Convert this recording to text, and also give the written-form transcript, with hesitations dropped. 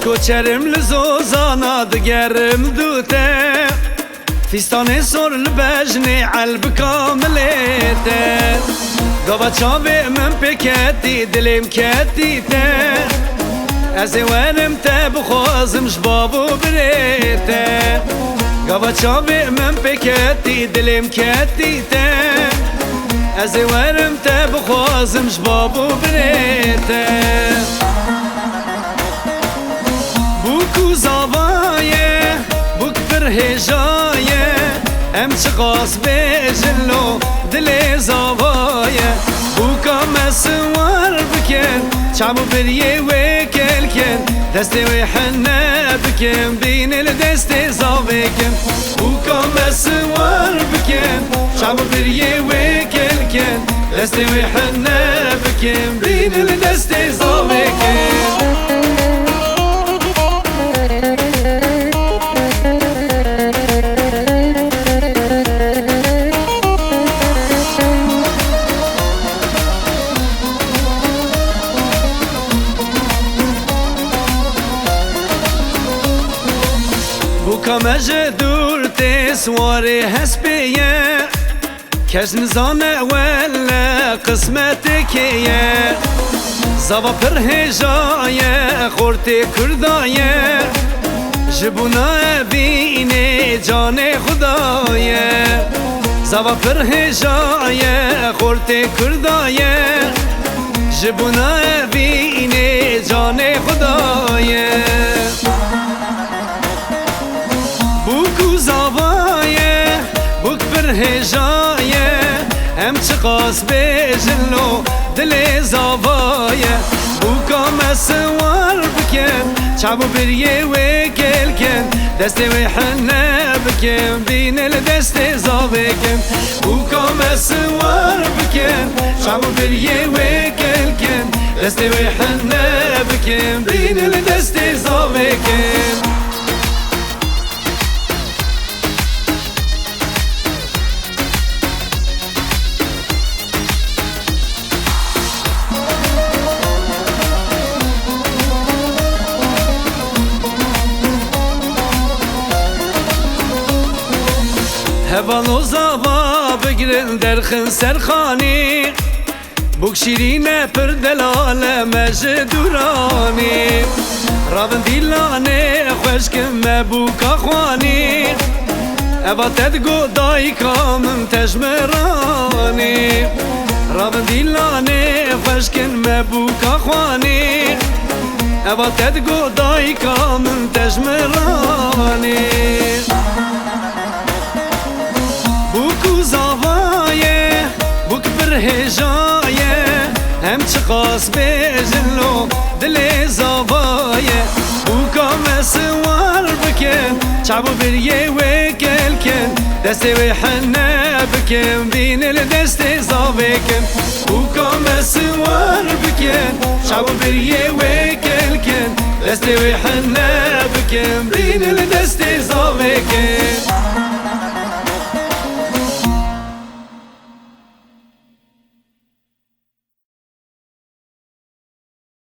کوچرم لزوزانا دگرم دوته فیستان سر لبجنی علب کاملیته گاوا چاوه من پکتی دلیم کتی ته از ورم ته بخوازم جبابو بریته گاوا چاوه من پکتی دلیم کتی ته از ورم ته بخوازم جبابو بریته بوکو زاوایه بوک پر هجایه ام چقاس بجلو دل زاوایه بوکا مسوار بکن شعبو بریه وکل کن دستی وی حنه بکن بین الدست زاویکن بوکا مسوار بکن شعبو بریه وکل کن دستی وی حنه بکن بین الدست زاویکن بوکا مجدور تسواري هسبية كاش نزانة ولا قسمتك يا زابا برهجاية خورتي كرداية جبونا بيني جاني خداية زابا برهجاية خورتي كرداية جبونا بيني جاني خداية بوکو زاوایه بوک پر هجایه ام چقاس بجلو دل زاوایه بوکا مسوار بکن شعبو بریه وکل کن دست وی حنه بکن بین الدست زاویکن بوکا مسوار بکن شعبو بریه وکل کن دست وی حنه بکن بین الدست زاویکن هوالو زابا بگرن درخن سرخانی بوک شیرینه پر دلاله مجدورانی راون دیلانه خوشکم مبوکا خوانی اوا تدگو دایکامم تجمرانی راون دیلانه خوشکم مبوکا خوانی اوا تدگو دایکامم تجمرانی بوکو زاوایه بوک پر هجایه هم چقاس بجلو دل زاوایه بوکا مسوار بکن شعبو بریه وکل کن دستی وی حنه بکن بین الدست زاویکن بوکا مسوار بکن شعبو بریه وکل کن دستی وی حنه بکن بین الدست زاویکن